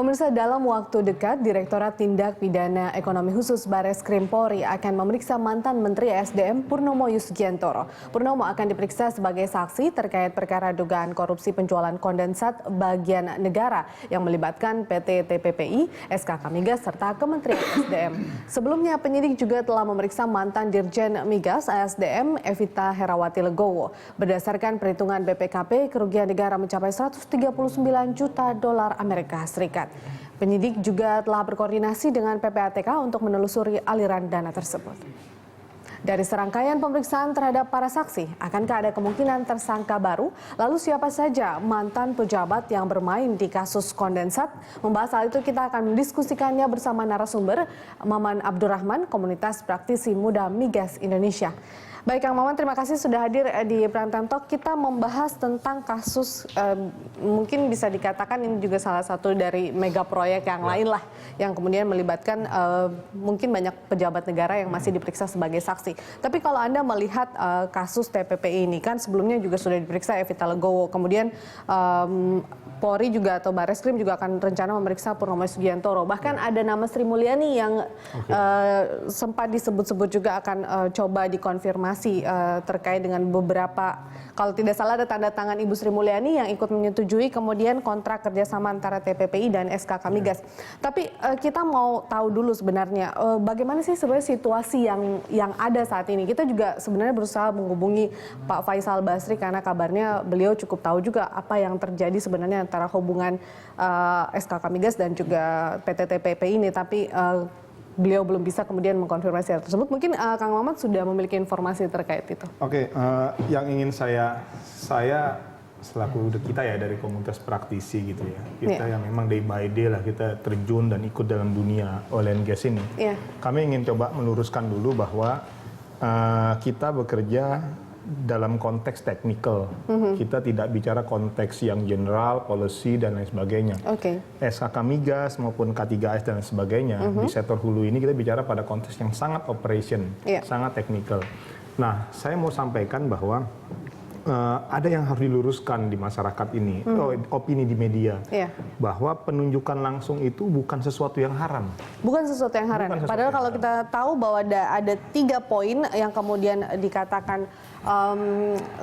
Pemirsa, dalam waktu dekat, Direktorat Tindak Pidana Ekonomi Khusus Bareskrim Polri akan memeriksa mantan Menteri SDM Purnomo Yusugiantoro. Purnomo akan diperiksa sebagai saksi terkait perkara dugaan korupsi penjualan kondensat bagian negara yang melibatkan PT TPPI, SKK Migas, serta Kementerian SDM. Sebelumnya, penyidik juga telah memeriksa mantan Dirjen Migas ASDM Evita Herawati Legowo. Berdasarkan perhitungan BPKP, kerugian negara mencapai 139 juta dolar Amerika Serikat. Penyidik juga telah berkoordinasi dengan PPATK untuk menelusuri aliran dana tersebut. Dari serangkaian pemeriksaan terhadap para saksi, akankah ada kemungkinan tersangka baru? Lalu siapa saja mantan pejabat yang bermain di kasus kondensat? Membahas hal itu kita akan mendiskusikannya bersama narasumber Maman Abdurrahman, Komunitas Praktisi Muda Migas Indonesia. Baik Kang Maman, terima kasih sudah hadir di Prime Time Talk. Kita membahas tentang kasus, mungkin bisa dikatakan ini juga salah satu dari mega proyek yang lain lah, yang kemudian melibatkan mungkin banyak pejabat negara yang masih diperiksa sebagai saksi. Tapi kalau Anda melihat kasus TPPI ini, kan sebelumnya juga sudah diperiksa Evita Legowo, kemudian Polri juga atau Bareskrim juga akan rencana memeriksa Purnomo Yusugiantoro. Bahkan ada nama Sri Mulyani yang sempat disebut-sebut juga akan coba dikonfirmasi terkait dengan beberapa, kalau tidak salah ada tanda tangan Ibu Sri Mulyani yang ikut menyetujui kemudian kontrak kerjasama antara TPPI dan SKK Migas. Tapi kita mau tahu dulu sebenarnya bagaimana sih sebenarnya situasi yang ada saat ini. Kita juga sebenarnya berusaha menghubungi Pak Faisal Basri karena kabarnya beliau cukup tahu juga apa yang terjadi sebenarnya antara hubungan SKK Migas dan juga PT TPPI ini. Tapi beliau belum bisa kemudian mengkonfirmasi hal tersebut. Mungkin Kang Maman sudah memiliki informasi terkait itu. Oke, yang ingin saya selaku kita ya dari komunitas praktisi gitu ya, kita yang memang day by day lah kita terjun dan ikut dalam dunia oil and gas ini. Kami ingin coba meluruskan dulu bahwa kita bekerja dalam konteks teknikal, kita tidak bicara konteks yang general, policy dan lain sebagainya. SKK Migas maupun K3S dan sebagainya di sektor hulu ini kita bicara pada konteks yang sangat operation, sangat teknikal. Nah, saya mau sampaikan bahwa ada yang harus diluruskan di masyarakat ini, opini di media, bahwa penunjukan langsung itu bukan sesuatu yang haram. Bukan sesuatu yang haram. Padahal kalau kita tahu bahwa ada 3 poin yang kemudian dikatakan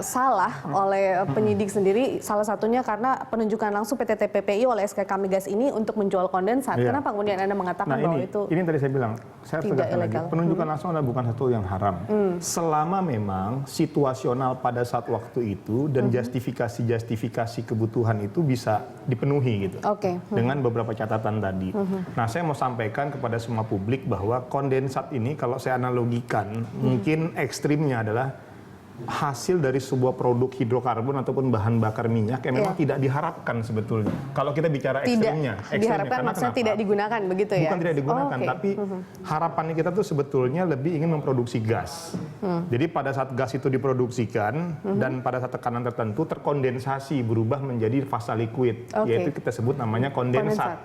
salah oleh penyidik sendiri, salah satunya karena penunjukan langsung PT TPPI oleh SKK Migas ini untuk menjual kondensat. Kenapa kemudian Anda mengatakan bahwa itu ini tadi saya bilang, saya tegaskan lagi, penunjukan langsung adalah bukan sesuatu yang haram. Selama memang situasional pada saat waktu itu dan justifikasi kebutuhan itu bisa dipenuhi gitu. Dengan beberapa catatan tadi. Nah, saya mau sampaikan kepada semua publik bahwa kondensat ini kalau saya analogikan, mungkin ekstrimnya adalah hasil dari sebuah produk hidrokarbon ataupun bahan bakar minyak yang memang tidak diharapkan sebetulnya. Kalau kita bicara ekstrimnya, diharapkan maksudnya tidak digunakan begitu ya? Bukan tidak digunakan, tapi harapannya kita tuh sebetulnya lebih ingin memproduksi gas. Jadi pada saat gas itu diproduksikan dan pada saat tekanan tertentu terkondensasi berubah menjadi fasa liquid, yaitu kita sebut namanya kondensat.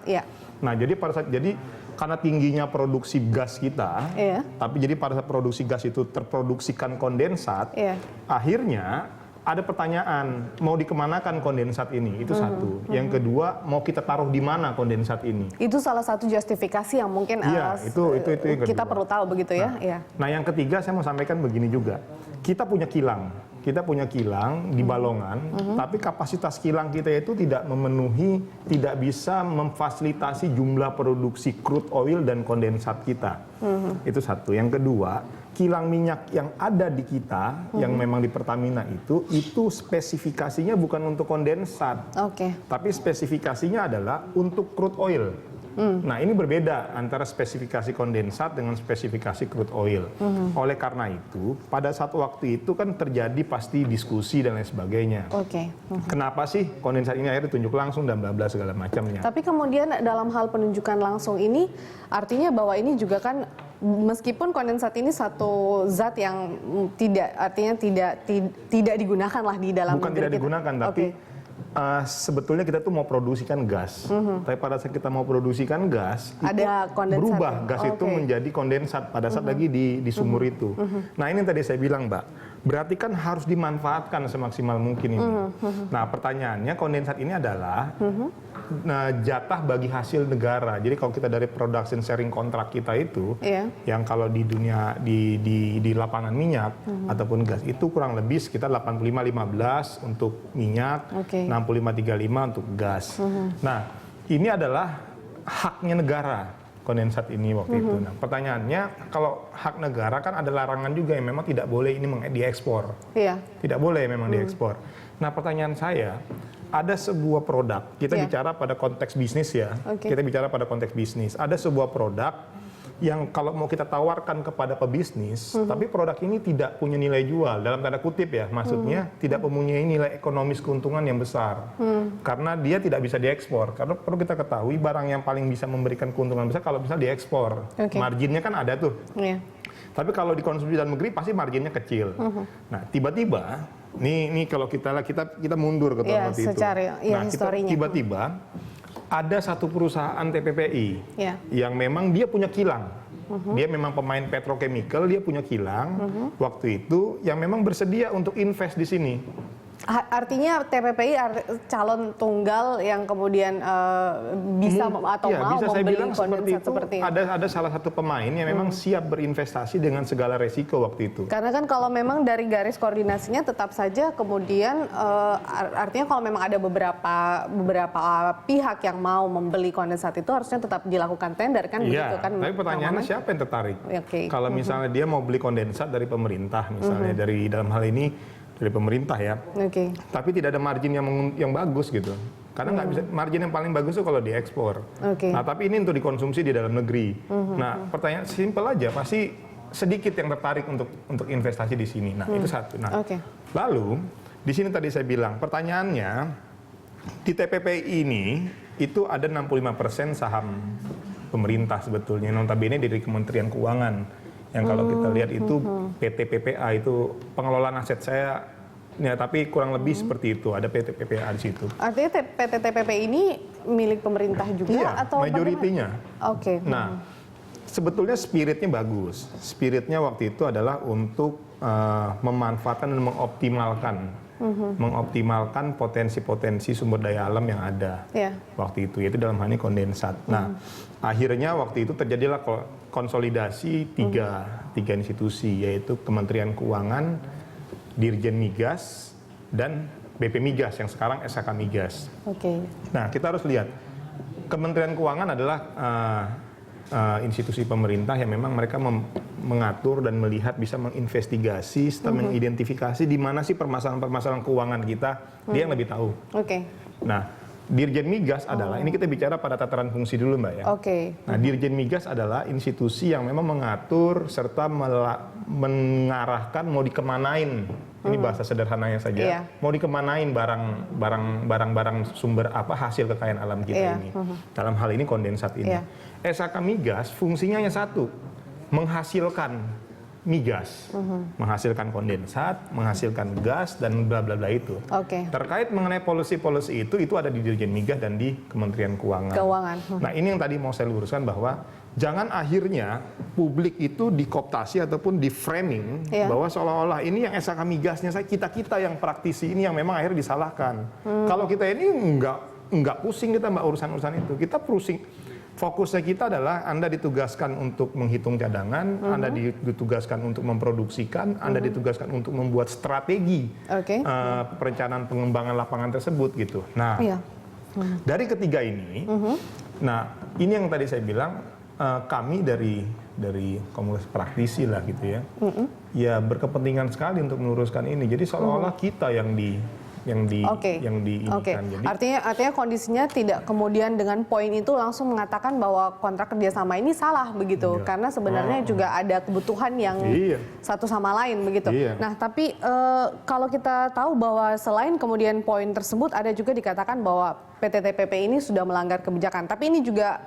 Nah, jadi pada saat karena tingginya produksi gas kita, tapi jadi pada saat produksi gas itu terproduksikan kondensat, akhirnya ada pertanyaan, mau dikemanakan kondensat ini? Itu satu. Yang kedua, mau kita taruh di mana kondensat ini? Itu salah satu justifikasi yang mungkin itu yang kita perlu tahu begitu ya. Nah, yang ketiga saya mau sampaikan begini juga. Kita punya kilang. Kita punya kilang di Balongan, tapi kapasitas kilang kita itu tidak memenuhi, tidak bisa memfasilitasi jumlah produksi crude oil dan kondensat kita. Itu satu. Yang kedua, kilang minyak yang ada di kita, yang memang di Pertamina itu spesifikasinya bukan untuk kondensat, tapi spesifikasinya adalah untuk crude oil. Nah, ini berbeda antara spesifikasi kondensat dengan spesifikasi crude oil. Oleh karena itu, pada saat waktu itu kan terjadi pasti diskusi dan lain sebagainya. Kenapa sih kondensat ini akhirnya ditunjuk langsung dan bla bla segala macamnya. Tapi kemudian dalam hal penunjukan langsung ini artinya bahwa ini juga kan meskipun kondensat ini satu zat yang tidak digunakan lah di dalam negeri. Bukan tidak digunakan, tapi sebetulnya kita tuh mau produksikan gas, tapi pada saat kita mau produksikan gas, ada berubah gas itu menjadi kondensat pada saat lagi di sumur itu. Nah, ini tadi saya bilang, Mbak, berarti kan harus dimanfaatkan semaksimal mungkin ini. Nah, pertanyaannya kondensat ini adalah jatah bagi hasil negara. Jadi kalau kita dari production sharing kontrak kita itu, yang kalau di dunia di lapangan minyak ataupun gas itu kurang lebih sekitar 85-15 untuk minyak, 65-35 untuk gas. Nah, ini adalah haknya negara kondensat ini waktu itu. Nah, pertanyaannya kalau hak negara kan ada larangan juga yang memang tidak boleh ini diekspor. Tidak boleh memang diekspor. Nah, pertanyaan saya, ada sebuah produk, kita bicara pada konteks bisnis ya, kita bicara pada konteks bisnis. Ada sebuah produk yang kalau mau kita tawarkan kepada pebisnis, tapi produk ini tidak punya nilai jual, dalam tanda kutip ya, maksudnya tidak mempunyai nilai ekonomis keuntungan yang besar. Karena dia tidak bisa diekspor. Karena perlu kita ketahui, barang yang paling bisa memberikan keuntungan besar kalau bisa diekspor. Marginnya kan ada tuh. Tapi kalau dikonsumsi dalam negeri pasti marginnya kecil. Nah, tiba-tiba, ini kalau kita mundur ke tahun itu. Nah, tiba-tiba ada satu perusahaan TPPI yang memang dia punya kilang. Dia memang pemain petrochemical, dia punya kilang waktu itu yang memang bersedia untuk invest di sini. Artinya TPPI calon tunggal yang kemudian bisa atau mau bisa saya membeli bilang seperti itu. Ada salah satu pemain yang memang siap berinvestasi dengan segala resiko waktu itu. Karena kan kalau memang dari garis koordinasinya tetap saja kemudian artinya kalau memang ada beberapa pihak yang mau membeli kondensat itu harusnya tetap dilakukan tender kan begitu kan. Tapi pertanyaannya siapa yang tertarik? Kalau misalnya dia mau beli kondensat dari pemerintah misalnya dari dalam hal ini dari pemerintah ya, tapi tidak ada margin yang bagus gitu, karena nggak bisa, margin yang paling bagus itu kalau diekspor. Nah, tapi ini untuk dikonsumsi di dalam negeri. Nah, pertanyaan simpel aja, pasti sedikit yang tertarik untuk investasi di sini. Nah, itu satu. Nah, lalu di sini tadi saya bilang pertanyaannya di TPPI ini itu ada 65% saham pemerintah sebetulnya, notabene dari Kementerian Keuangan. Yang kalau kita lihat itu PT PPA itu pengelolaan aset saya, ya tapi kurang lebih seperti itu, ada PT PPA di situ. Artinya PT TPP ini milik pemerintah juga atau majoritinya? Nah, sebetulnya spiritnya bagus. Spiritnya waktu itu adalah untuk memanfaatkan dan mengoptimalkan potensi-potensi sumber daya alam yang ada waktu itu, yaitu dalam hal ini kondensat. Nah, akhirnya waktu itu terjadilah konsolidasi tiga institusi, yaitu Kementerian Keuangan, Dirjen Migas, dan BP Migas yang sekarang SHK Migas. Nah, kita harus lihat Kementerian Keuangan adalah institusi pemerintah yang memang mereka mengatur dan melihat, bisa menginvestigasi, serta mengidentifikasi di mana sih permasalahan-permasalahan keuangan kita, dia yang lebih tahu. Nah, Dirjen Migas adalah, ini kita bicara pada tataran fungsi dulu Mbak ya. Nah, Dirjen Migas adalah institusi yang memang mengatur serta mengarahkan mau dikemanain, ini bahasa sederhananya saja, mau dikemanain barang sumber hasil kekayaan alam kita ini. Dalam hal ini kondensat ini. SHK Migas fungsinya hanya satu, menghasilkan migas, menghasilkan kondensat, menghasilkan gas, dan bla bla bla itu. Terkait mengenai policy itu ada di Dirjen Migas dan di Kementerian Keuangan. Nah, ini yang tadi mau saya luruskan, bahwa jangan akhirnya publik itu dikooptasi ataupun di framing bahwa seolah-olah ini yang SHK Migasnya kita yang praktisi ini yang memang akhirnya disalahkan. Kalau kita ini nggak pusing kita Mbak urusan-urusan itu, kita pusing. Fokusnya kita adalah Anda ditugaskan untuk menghitung cadangan, Anda ditugaskan untuk memproduksikan, Anda ditugaskan untuk membuat strategi perencanaan pengembangan lapangan tersebut gitu. Nah, dari ketiga ini, nah ini yang tadi saya bilang, kami dari komunitas praktisi lah gitu ya, ya berkepentingan sekali untuk meluruskan ini. Jadi seolah-olah kita yang diinikan. Jadi, artinya kondisinya tidak kemudian dengan poin itu langsung mengatakan bahwa kontrak kerjasama ini salah begitu, karena sebenarnya juga ada kebutuhan yang satu sama lain begitu. Nah, tapi kalau kita tahu bahwa selain kemudian poin tersebut ada juga dikatakan bahwa PT TPP ini sudah melanggar kebijakan. Tapi ini juga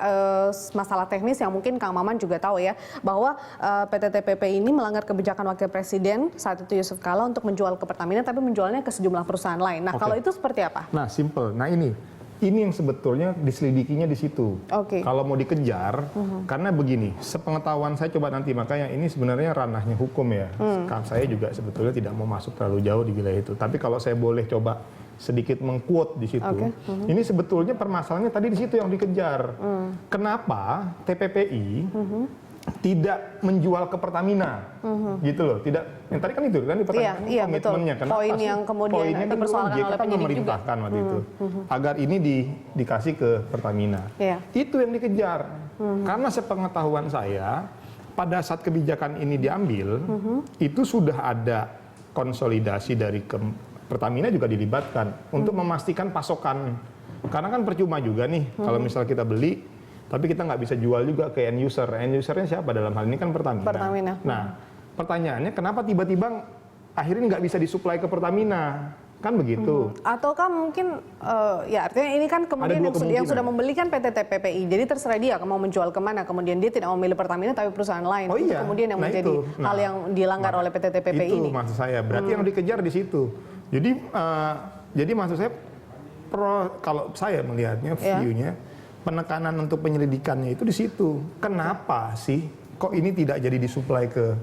masalah teknis yang mungkin Kang Maman juga tahu ya, bahwa PT TPP ini melanggar kebijakan Wakil Presiden saat itu Yusuf Kala untuk menjual ke Pertamina, tapi menjualnya ke sejumlah perusahaan lain. Nah, kalau itu seperti apa? Nah, simple. Nah, ini yang sebetulnya diselidikinya di situ. Kalau mau dikejar, karena begini, sepengetahuan saya coba nanti, makanya ini sebenarnya ranahnya hukum ya. Saya juga sebetulnya tidak mau masuk terlalu jauh di wilayah itu. Tapi kalau saya boleh coba sedikit mengquote di situ. Oke. Ini sebetulnya permasalahannya tadi di situ yang dikejar. Kenapa TPPI tidak menjual ke Pertamina, gitu loh? Tidak, yang tadi kan itu kan di Pertamina Iya, betul. komitmennya. Kenapa Poin sih? yang kemudian Poinnya kan dipersoalkan OJK oleh kan penyidik juga. memerintahkan waktu itu agar ini dikasih ke Pertamina. Iya. Itu yang dikejar. Karena sepengetahuan saya, pada saat kebijakan ini diambil, itu sudah ada konsolidasi dari Pertamina juga dilibatkan untuk memastikan pasokan. Karena kan percuma juga nih kalau misal kita beli, tapi kita nggak bisa jual juga ke end user. End usernya siapa dalam hal ini kan Pertamina. Pertamina. Nah, pertanyaannya kenapa tiba-tiba akhirnya nggak bisa disuplai ke Pertamina? Kan begitu. Ataukah mungkin ya artinya ini kan kemudian Ada dua yang sudah kemungkinan. membeli kan PT TPPI. Jadi terserah dia mau menjual kemana. Kemudian dia tidak memilih Pertamina tapi perusahaan lain. Oh Itu iya. kemudian yang Nah, menjadi itu. hal yang dilanggar oleh PT TPPI itu ini. maksud saya. Berarti yang dikejar di situ. Jadi maksud saya kalau saya melihatnya Ya. view-nya penekanan untuk penyelidikannya itu di situ. Kenapa sih kok ini tidak jadi disuplai ke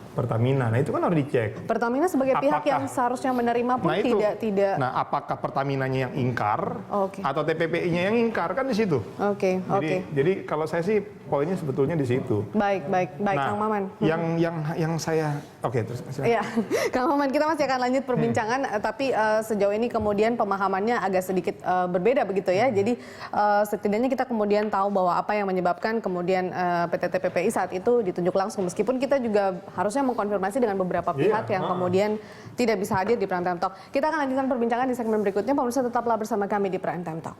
Pertamina? Nah, itu kan harus dicek. Pertamina sebagai pihak Apakah- yang seharusnya menerima pun Nah, itu. tidak. Nah, apakah Pertaminanya yang ingkar Oke. atau TPPI-nya yang ingkar, kan di situ. Oke. Jadi kalau saya sih poinnya sebetulnya di situ. Baik, Nah, Kang Maman. yang saya terus silakan. Iya, Kang Maman, kita masih akan lanjut perbincangan, tapi sejauh ini kemudian pemahamannya agak sedikit berbeda begitu ya. Jadi setidaknya kita kemudian tahu bahwa apa yang menyebabkan kemudian PT TPPI saat itu ditunjuk langsung, meskipun kita juga harusnya mengkonfirmasi dengan beberapa pihak yang kemudian tidak bisa hadir di Prime Time Talk. Kita akan lanjutkan perbincangan di segmen berikutnya. Pemirsa tetaplah bersama kami di Prime Time Talk.